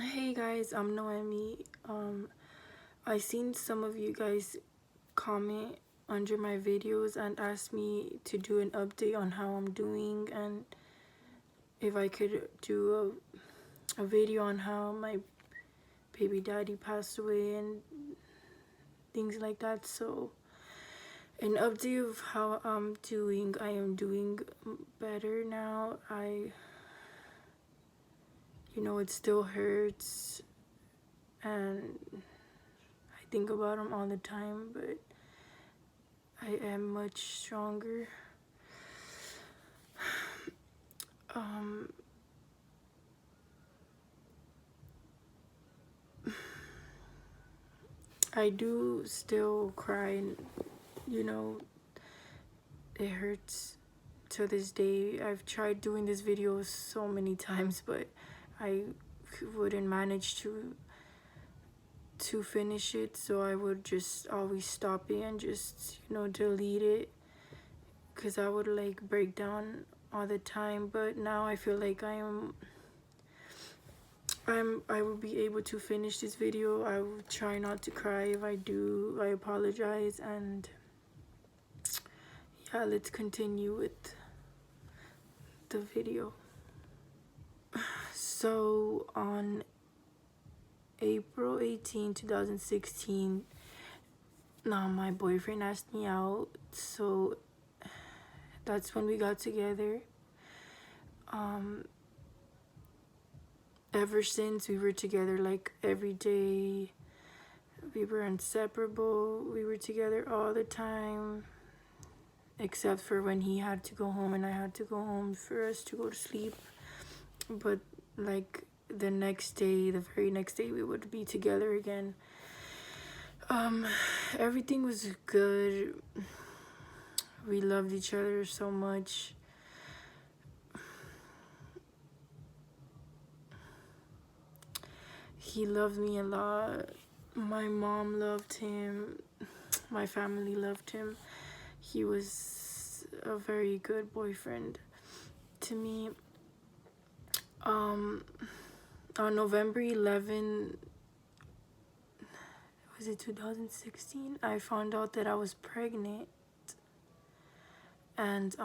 Hey guys, I'm Noemi. I seen some of you guys comment under my videos and ask me to do an update on how I'm doing and if I could do a video on how my baby daddy passed away and things like that. So an update of how I'm doing. I am doing better now. It still hurts and I think about him all the time, but I am much stronger. Um, I do still cry, and you know, it hurts to this day. I've tried doing this video so many times, but I wouldn't manage to finish it, so I would just always stop it and just delete it because I would like break down all the time. But now I feel like I will be able to finish this video. I will try not to cry. If I do, I apologize. And yeah, let's continue with the video. So on April 18, 2016, now my boyfriend asked me out, so that's when we got together. Ever since, we were together like every day. We were inseparable. We were together all the time, except for when he had to go home and I had to go home for us to go to sleep. But like the very next day, we would be together again. Everything was good. We loved each other so much. He loved me a lot. My mom loved him. My family loved him. He was a very good boyfriend to me. On November 11, was it 2016? I found out that I was pregnant. And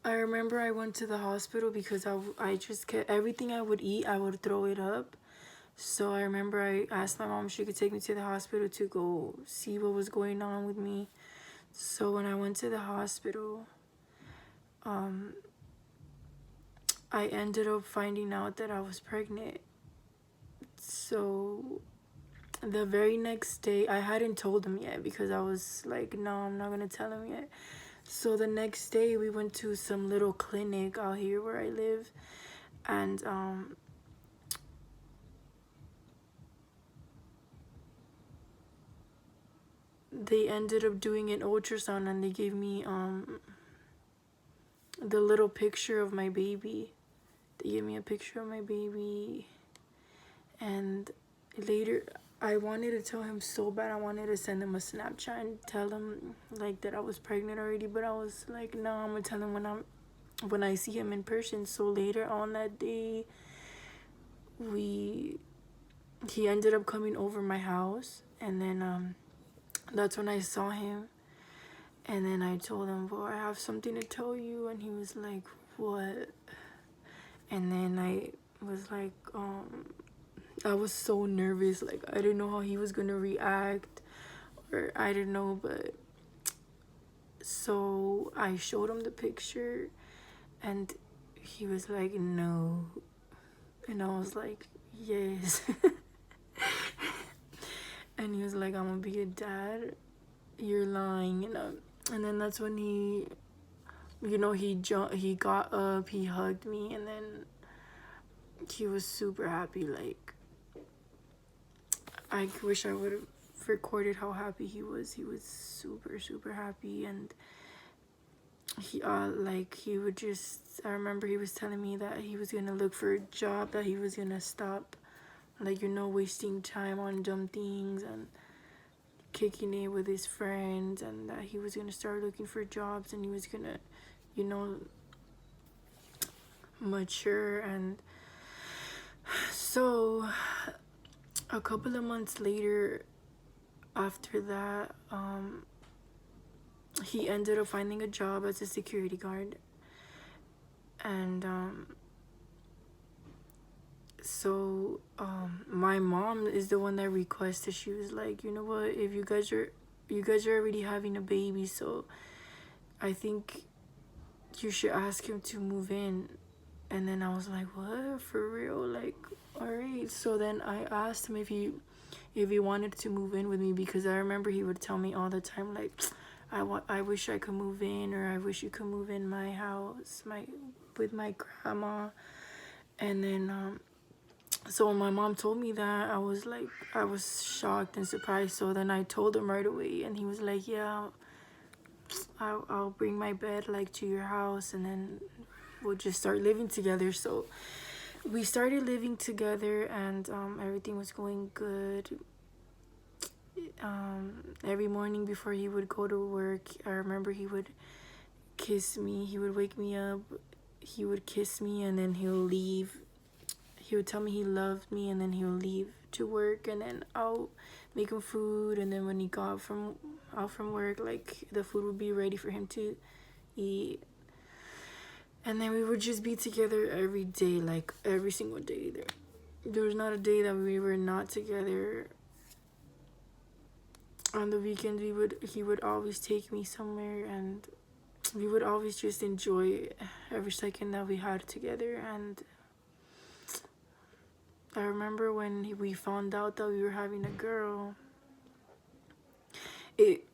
I remember I went to the hospital because I just kept everything I would eat, I would throw it up. So I remember I asked my mom if she could take me to the hospital to go see what was going on with me. So when I went to the hospital, I ended up finding out that I was pregnant. So the very next day, I hadn't told him yet because I was like, no, I'm not gonna tell him yet. So the next day, we went to some little clinic out here where I live, and they ended up doing an ultrasound, and they gave me the little picture of my baby. They gave me a picture of my baby, and later I wanted to tell him so bad. I wanted to send him a Snapchat and tell him like that I was pregnant already, but I was like, no, I'm gonna tell him when I see him in person. So later on that day, he ended up coming over my house, and then that's when I saw him. And then I told him, well, I have something to tell you. And he was like, what? And then I was like, I was so nervous. Like, I didn't know how he was going to react. Or I didn't know, but... So I showed him the picture. And he was like, no. And I was like, yes. And he was like, I'm going to be a dad. You're lying, And then that's when he got up, he hugged me, and then he was super happy. Like, I wish I would have recorded how happy he was. He was super, super happy. And he would just, I remember he was telling me that he was gonna look for a job, that he was gonna stop, like, wasting time on dumb things and kicking it with his friends, and that he was gonna start looking for jobs, and he was gonna mature. And so a couple of months later after that, he ended up finding a job as a security guard. And so my mom is the one that requested. She was like, you know what, if you guys are already having a baby, so I think you should ask him to move in. And then I was like, what, for real? Like, all right. So then I asked him if he wanted to move in with me, because I remember he would tell me all the time, like, I wish I could move in, or I wish you could move in my house, with my grandma. And then so when my mom told me that, I was shocked and surprised. So then I told him right away, and he was like, yeah, I'll bring my bed like to your house, and then we'll just start living together. So we started living together, and everything was going good. Every morning before he would go to work, I remember he would kiss me. He would wake me up, he would kiss me, and then he'll leave. He would tell me he loved me, and then he'll leave to work, and then I'll make him food. And then when he got out from work, like, the food would be ready for him to eat. And then we would just be together every day, like every single day. There was not a day that we were not together. On the weekends, he would always take me somewhere, and we would always just enjoy every second that we had together. And I remember when we found out that we were having a girl, it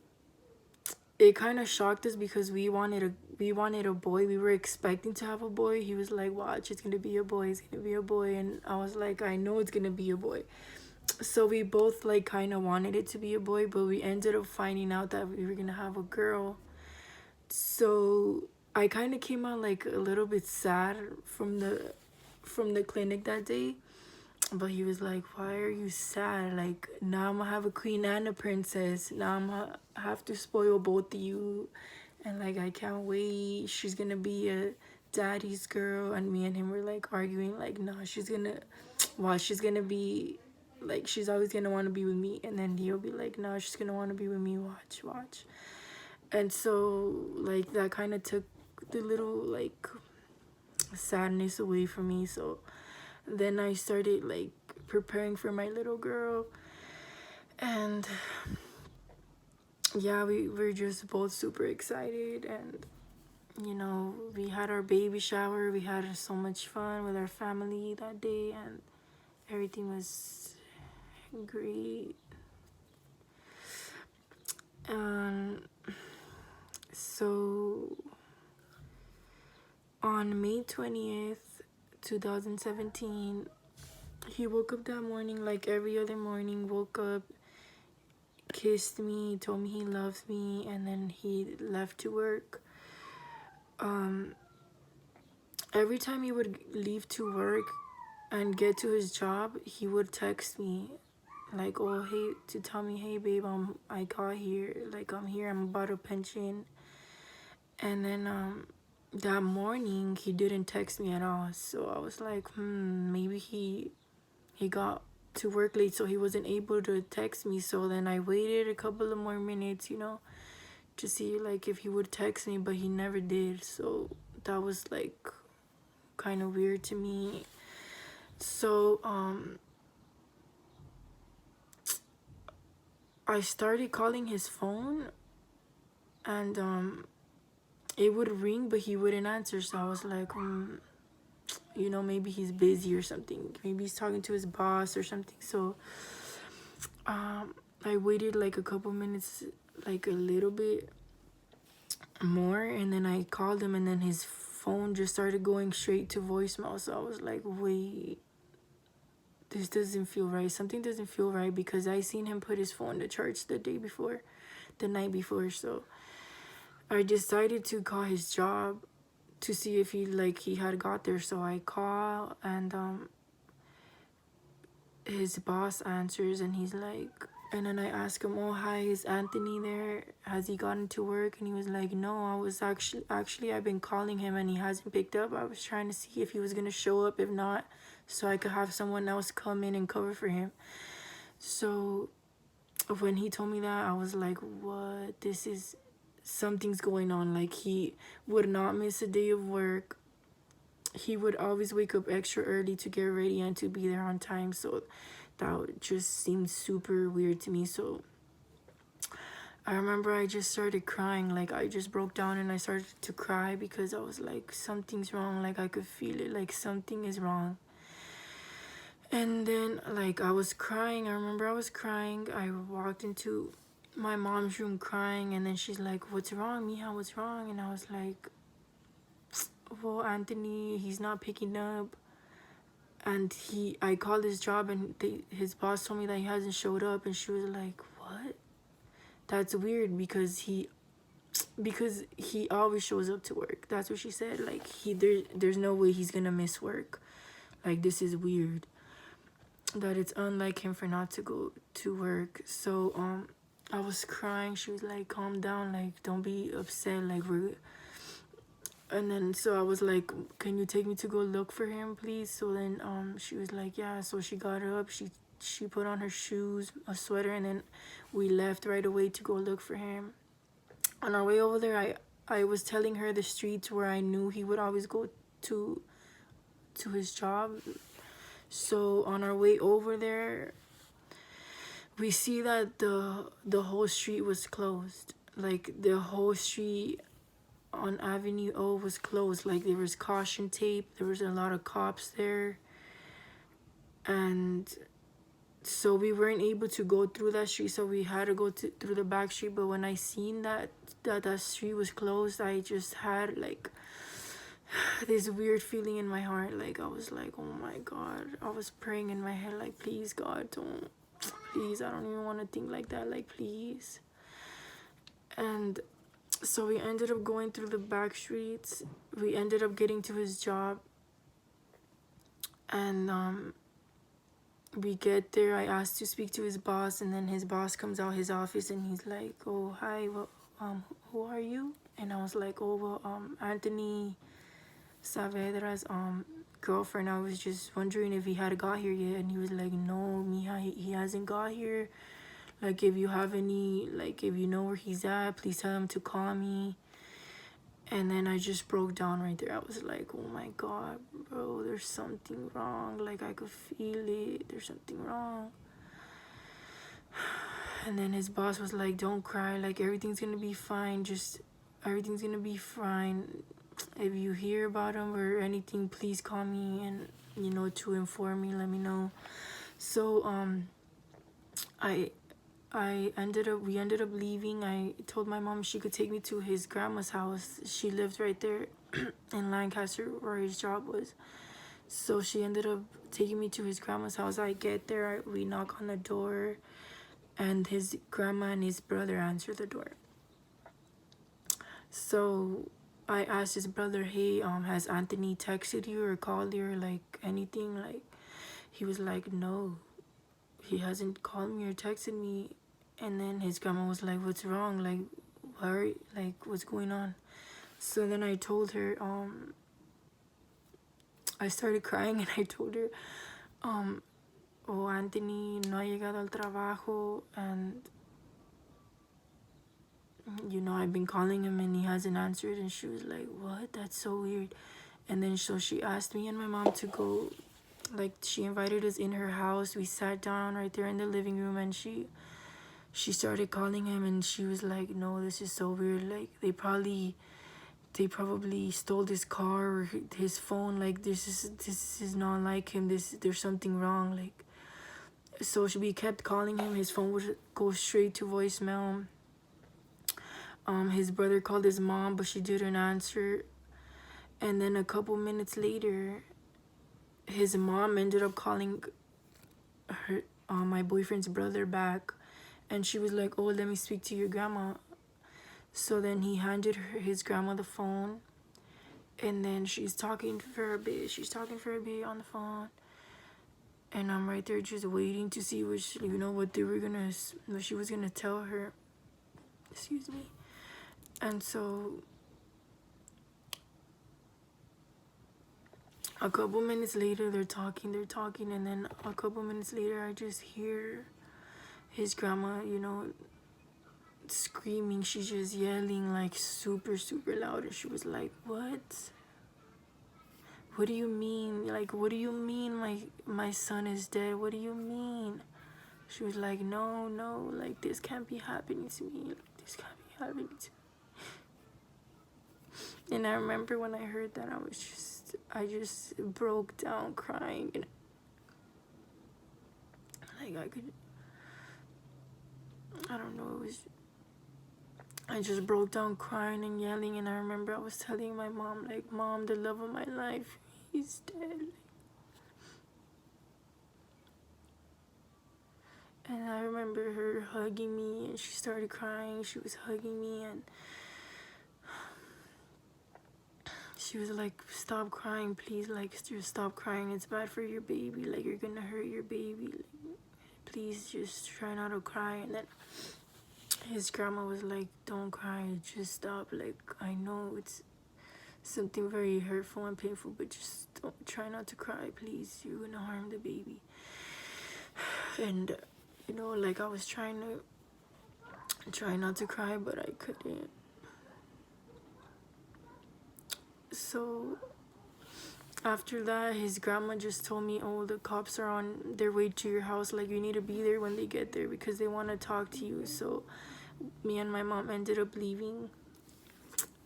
kind of shocked us, because we wanted a boy. We were expecting to have a boy. He was like, watch, it's gonna be a boy, it's gonna be a boy. And I was like, I know it's gonna be a boy. So we both, like, kind of wanted it to be a boy, but we ended up finding out that we were gonna have a girl. So I kind of came out, like, a little bit sad from the clinic that day. But he was like, why are you sad? Like, now I'm gonna have a queen and a princess. Now I'm gonna have to spoil both of you. And, like, I can't wait. She's gonna be a daddy's girl. And me and him were, like, arguing, like, no, she's gonna be, like, she's always gonna want to be with me. And then he'll be like, no, she's gonna want to be with me. Watch. And so, like, that kind of took the little, like, sadness away from me. So then I started, like, preparing for my little girl. And yeah, we were just both super excited. And, you know, we had our baby shower. We had so much fun with our family that day, and everything was great. So on May 20th, 2017, he woke up that morning like every other morning. Woke up, kissed me, told me he loves me, and then he left to work. Every time he would leave to work and get to his job, he would text me, like, oh, hey, to tell me, hey, babe, I got here, like, I'm here, I'm about to punch in. And then that morning he didn't text me at all. So I was like, maybe he got to work late, so he wasn't able to text me. So then I waited a couple of more minutes, you know, to see, like, if he would text me, but he never did. So that was, like, kind of weird to me. So I started calling his phone, and it would ring, but he wouldn't answer. So I was like, you know, maybe he's busy or something. Maybe he's talking to his boss or something. So I waited like a couple minutes, like a little bit more, and then I called him, and then his phone just started going straight to voicemail. So I was like, wait, this doesn't feel right. Something doesn't feel right, because I seen him put his phone to charge the night before. So I decided to call his job to see if he had got there. So I call, and his boss answers, and he's like, And then I asked him, oh, hi, is Anthony there? Has he gotten to work? And he was like, no, I was actually I've been calling him and he hasn't picked up. I was trying to see if he was going to show up. If not, so I could have someone else come in and cover for him. So when he told me that, I was like, what? This is, something's going on. Like, he would not miss a day of work. He would always wake up extra early to get ready and to be there on time. So that just seemed super weird to me. So I remember I just started crying. Like, I just broke down and I started to cry because I was like, something's wrong. Like, I could feel it. Like, something is wrong. And then, like, I was crying. I remember I was crying. I walked into my mom's room crying. And then she's like, what's wrong, Mija? What's wrong? And I was like, well, Anthony, he's not picking up. And I called his job and his boss told me that he hasn't showed up. And she was like, what? That's weird because he always shows up to work. That's what she said. Like, there's no way he's gonna miss work. Like, this is weird. That it's unlike him for not to go to work. So I was crying. She was like, calm down, like, don't be upset, like, we're. And then so I was like, can you take me to go look for him, please? So then she was like, yeah. So she got up, she put on her shoes, a sweater, and then we left right away to go look for him. On our way over there, I was telling her the streets where I knew he would always go to his job. So on our way over there, we see that the whole street was closed. Like, the whole street on Avenue O was closed. Like, there was caution tape. There was a lot of cops there. And so we weren't able to go through that street. So we had to go through the back street. But when I seen that street was closed, I just had, like, this weird feeling in my heart. Like, I was like, oh my God. I was praying in my head, like, please, God, don't. Please, I don't even want to think like that. Like, please. And so we ended up going through the back streets. We ended up getting to his job. And we get there. I asked to speak to his boss. And then his boss comes out his office. And he's like, oh, hi. Well, who are you? And I was like, oh, well, Anthony Saavedra's girlfriend. I was just wondering if he had got here yet. And he was like, no, Mija, he hasn't got here. Like, if you have any, like, if you know where he's at, please tell him to call me. And then I just broke down right there. I was like, oh my God, bro, there's something wrong. Like, I could feel it. There's something wrong. And then his boss was like, don't cry. Like, everything's going to be fine. Just, everything's going to be fine. If you hear about him or anything, please call me and, you know, to inform me, let me know. So, we ended up leaving. I told my mom she could take me to his grandma's house. She lived right there in Lancaster where his job was. So she ended up taking me to his grandma's house. I get there, we knock on the door, and his grandma and his brother answer the door. So I asked his brother, hey, has Anthony texted you or called you or, like, anything? Like, he was like, no, he hasn't called me or texted me. And then his grandma was like, what's wrong? Like, what's going on? So then I told her, I started crying and I told her, oh, Anthony no ha llegado al trabajo, and, you know, I've been calling him and he hasn't answered. And she was like, what? That's so weird. And then so she asked me and my mom to go, like, she invited us in her house. We sat down right there in the living room, and she started calling him, and she was like, no, this is so weird. Like, they probably stole his car or his phone. Like, this is not like him. There's something wrong. Like, so we kept calling him. His phone would go straight to voicemail. His brother called his mom, but she didn't answer. And then a couple minutes later, his mom ended up calling her my boyfriend's brother back. And she was like, oh, let me speak to your grandma. So then he handed his grandma the phone. And then she's talking for a bit. On the phone. and I'm right there just waiting to see what what she was gonna tell her. Excuse me. And so a couple minutes later, they're talking, and then a couple minutes later, I just hear his grandma, screaming. She's just yelling like super, super loud, and she was like, "What? What do you mean? Like, what do you mean my son is dead? What do you mean?" She was like, "No, no, like this can't be happening to me. Like, this can't be happening to me." And I remember when I heard that, I just broke down crying, and like I don't know, I just broke down crying and yelling. And I remember I was telling my mom, like, "Mom, the love of my life, he's dead." And I remember her hugging me, and she started crying. She was hugging me, and she was like, "Stop crying, please. Like, just stop crying. It's bad for your baby. Like, you're gonna hurt your baby. Like, please just try not to cry." And then his grandma was like, "Don't cry. Just stop. Like, I know it's something very hurtful and painful, but just don't try not to cry, please. You're gonna harm the baby." And like, I was trying not to cry, but I couldn't. So after that, his grandma just told me, "Oh, the cops are on their way to your house. Like, you need to be there when they get there because they want to talk to you." So me and my mom ended up leaving.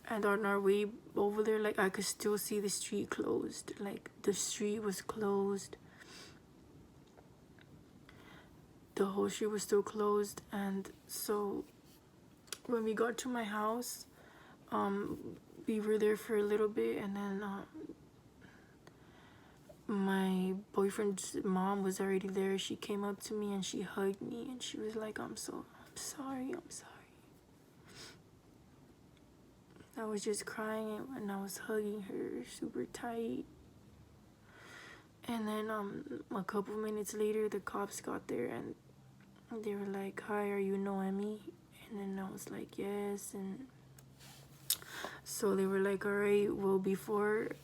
And on our way over there, like, I could still see the street closed. Like, the street was closed. The whole street was still closed. And so when we got to my house, we were there for a little bit, and then my boyfriend's mom was already there. She came up to me and she hugged me, and she was like, I'm sorry. I was just crying, and I was hugging her super tight. And then a couple minutes later, the cops got there, and they were like, "Hi, are you Noemi?" And then I was like, "Yes." And so they were like, "All right, well, before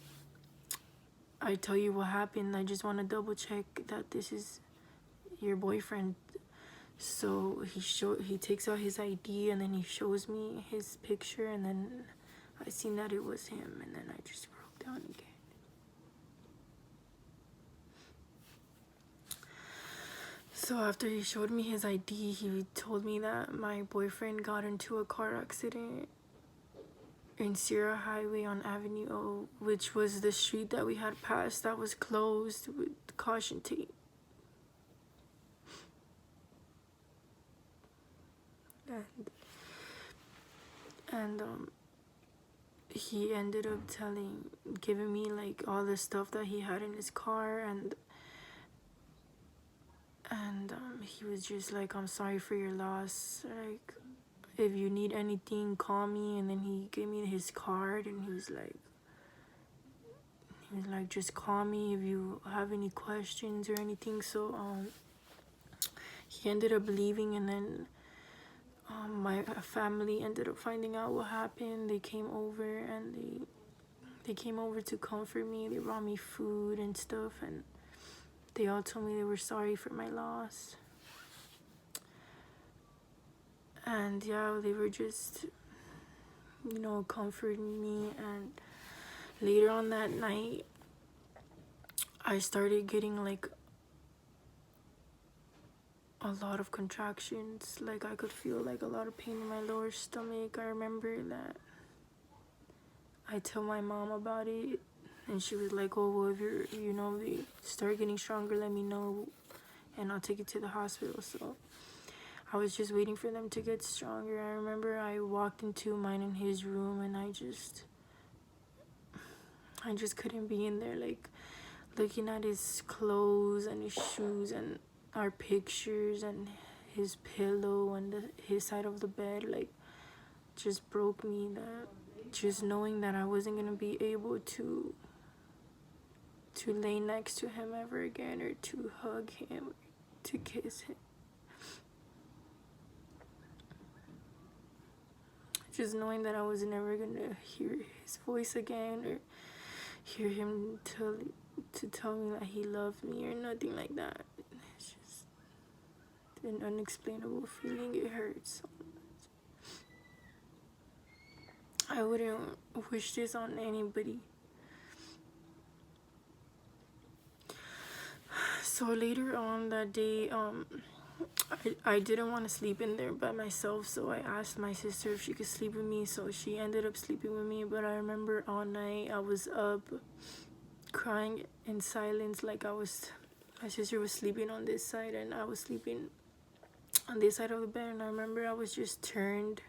I tell you what happened, I just want to double check that this is your boyfriend." So he takes out his ID, and then he shows me his picture, and then I seen that it was him, and then I just broke down again. So after he showed me his ID, he told me that my boyfriend got into a car accident in Sierra Highway on Avenue O, which was the street that we had passed that was closed with caution tape. And he ended up giving me like all the stuff that he had in his car, and he was just like, "I'm sorry for your loss. Like, if you need anything, call me." And then he gave me his card, and he was like, "Just call me if you have any questions or anything." So he ended up leaving, and then my family ended up finding out what happened. They came over, and they came over to comfort me. They brought me food and stuff, and they all told me they were sorry for my loss. And yeah, they were just, comforting me. And later on that night, I started getting like a lot of contractions. Like, I could feel like a lot of pain in my lower stomach. I remember that I told my mom about it, and she was like, "Oh, well, if they start getting stronger, let me know, and I'll take you to the hospital." So I was just waiting for them to get stronger. I remember I walked into mine in his room, and I just couldn't be in there, like, looking at his clothes and his shoes and our pictures and his pillow and his side of the bed, like, just broke me. That just knowing that I wasn't gonna be able to to lay next to him ever again, or to hug him, to kiss him. Just knowing that I was never gonna hear his voice again, or hear him to tell me that he loved me or nothing like that. It's just an unexplainable feeling. It hurts so much. I wouldn't wish this on anybody. So later on that day, I didn't want to sleep in there by myself, so I asked my sister if she could sleep with me, so she ended up sleeping with me. But I remember all night I was up crying in silence, like my sister was sleeping on this side and I was sleeping on this side of the bed. And I remember I was just turned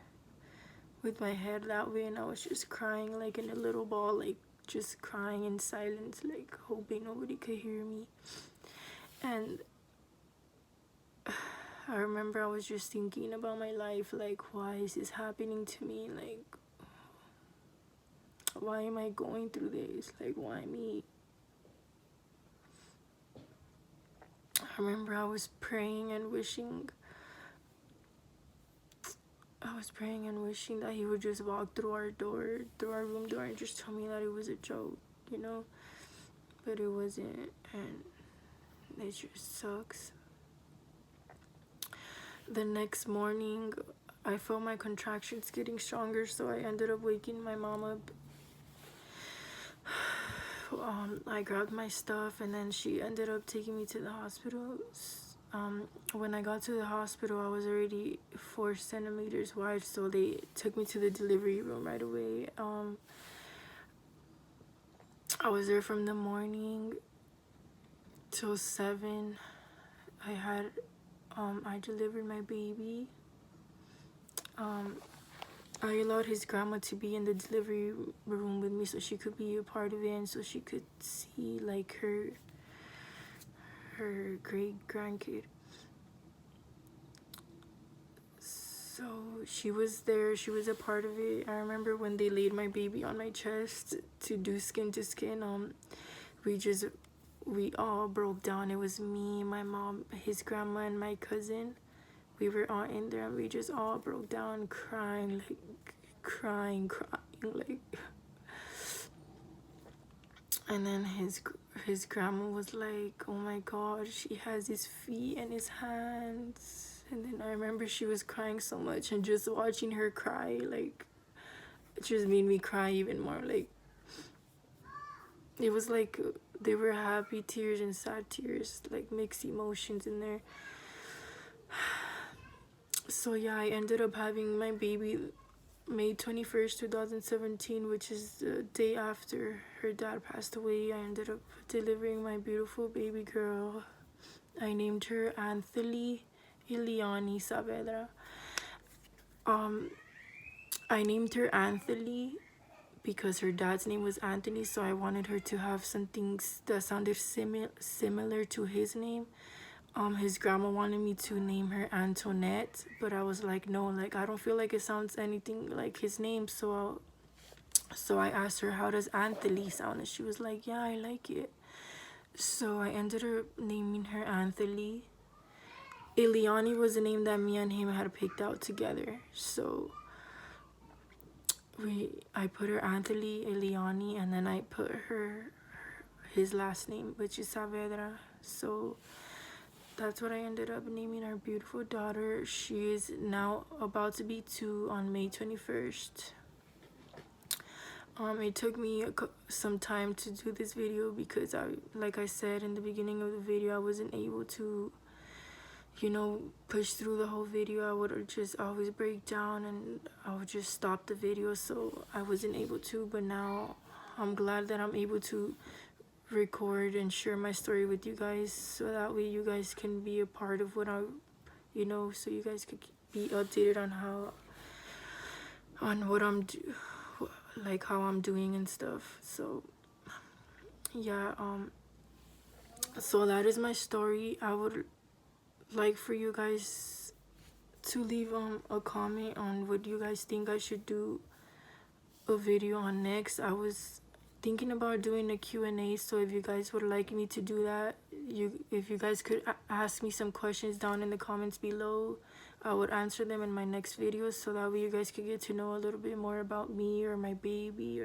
with my head that way, and I was just crying like in a little ball, like just crying in silence, like hoping nobody could hear me. And I remember I was just thinking about my life, like, why is this happening to me? Like, why am I going through this? Like, why me? I remember I was praying and wishing that he would just walk through our room door, and just tell me that it was a joke, you know? But it wasn't, and it just sucks. The next morning, I felt my contractions getting stronger, so I ended up waking my mom up. I grabbed my stuff, and then she ended up taking me to the hospital. When I got to the hospital, I was already 4 centimeters wide, so they took me to the delivery room right away. I was there from the morning till 7. I delivered my baby. I allowed his grandma to be in the delivery room with me, so she could be a part of it, and so she could see like her great grandkid. So she was there, she was a part of it. I remember when they laid my baby on my chest to do skin to skin, we all broke down. It was me, my mom, his grandma, and my cousin. We were all in there, and we just all broke down crying, like. And then his grandma was like, oh my god, she has his feet and his hands. And then I remember she was crying so much, and just watching her cry, like, it just made me cry even more. Like, it was like they were happy tears and sad tears, like mixed emotions in there. So yeah, I ended up having my baby May 21st, 2017, which is the day after her dad passed away. I ended up delivering my beautiful baby girl. I named her Anthony Iliani Saavedra. I named her Anthony because her dad's name was Anthony, so I wanted her to have something that sounded similar to his name. His grandma wanted me to name her Antoinette, but I was like, no, like, I don't feel like it sounds anything like his name. So I asked her, how does Anthony sound? And she was like, yeah, I like it. So I ended up naming her Anthony. Iliani was the name that me and him had picked out together. So I put her Anthony Iliani, and then I put his last name, which is Saavedra. So that's what I ended up naming our beautiful daughter. She is now about to be 2 on May 21st. It took me some time to do this video because like I said in the beginning of the video, I wasn't able to, push through the whole video. I would just always break down, and I would just stop the video, so I wasn't able to. But now I'm glad that I'm able to record and share my story with you guys, so that way you guys can be a part of what so you guys could be updated on how I'm doing and stuff. So yeah, so that is my story. I would like for you guys to leave a comment on what you guys think I should do a video on next. I was thinking about doing a Q&A, so if you guys would like me to do that, if you guys could ask me some questions down in the comments below, I would answer them in my next video, so that way you guys could get to know a little bit more about me or my baby,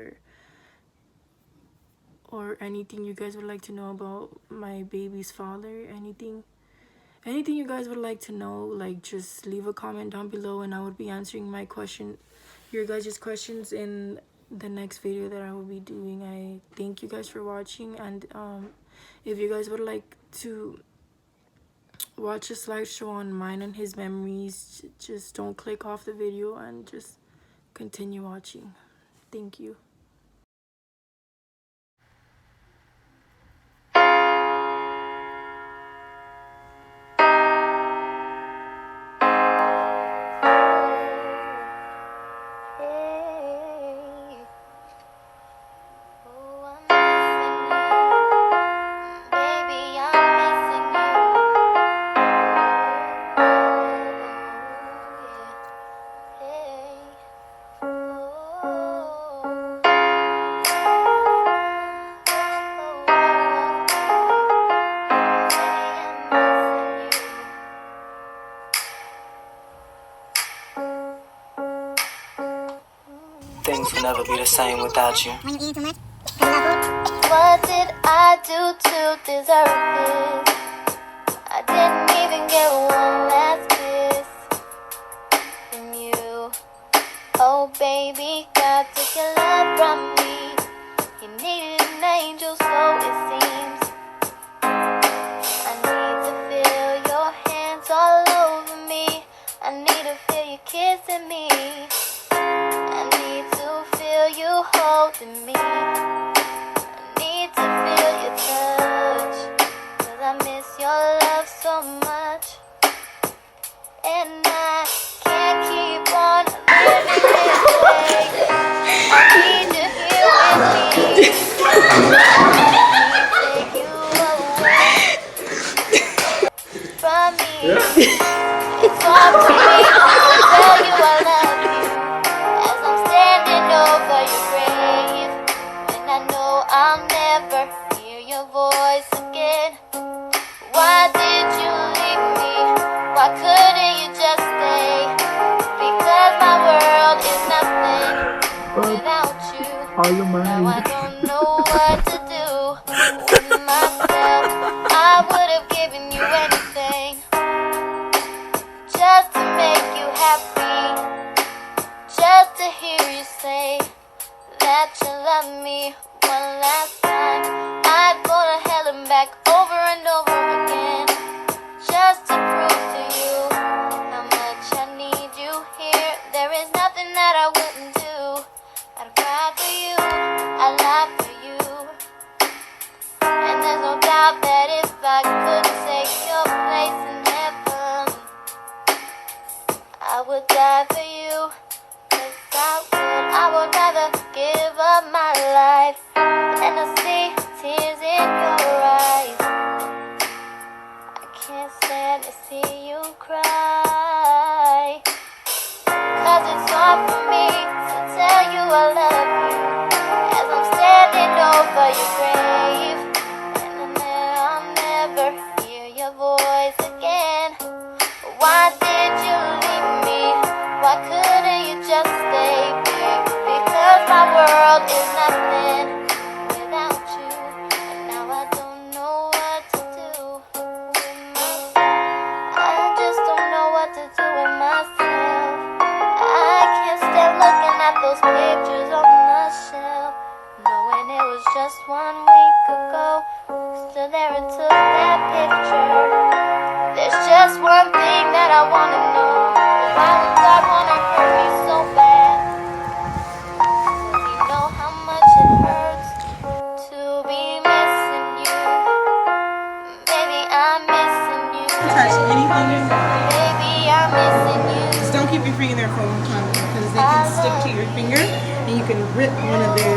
or anything you guys would like to know about my baby's father. Anything you guys would like to know, like, just leave a comment down below and I would be answering your guys' questions in the next video that I will be doing. I thank you guys for watching, and if you guys would like to watch a slideshow on mine and his memories, just don't click off the video and just continue watching. Thank you. Things will never be the same without you. What did I do to deserve this? I didn't even get one last kiss from you. Oh baby, God took your love from me. You needed an angel, so it seems. I need to feel your hands all over me. I need to feel you kissing me. You holding me. I need to feel your touch, 'cause I miss your love so much. And I can't keep on living this way. I need you here with me. Take you away from me. It's hard for me to tell you I love you. Over your grave, and I know I'll never hear your voice again. Why did you leave me? Why couldn't you just stay? Because my world is nothing without you. Now I don't know what to do with myself. I would have given you anything just to make you happy, just to hear you say that you love me one last time. I'd go to hell and back over and over again, just to prove to you how much I need you here. There is nothing that I wouldn't do. I'd cry for you, I'd lie for you, and there's no doubt that if I could take your place in heaven, I would die for you. I would rather give up my life than to see tears in your eyes. I can't stand to see you cry, 'cause it's hard for me to tell you I love you as I'm standing over your grave, and then I'll never hear your voice again. Why did you leave me? Why couldn't you just stay? Because my world is nothing without you, and now I don't know what to do with myself. I just don't know what to do with myself. I can't stand looking at those pictures on the shelf, knowing it was just 1 week ago. Stood there and took that picture. There's just one thing that I wanna know. Why would God wanna hurt me so bad? Does he know how much it hurts to be missing you? Baby, I'm missing you. Touch anything. Baby, I'm missing you. Just don't keep your finger there for a long time because they can stick to your finger and you can rip one of their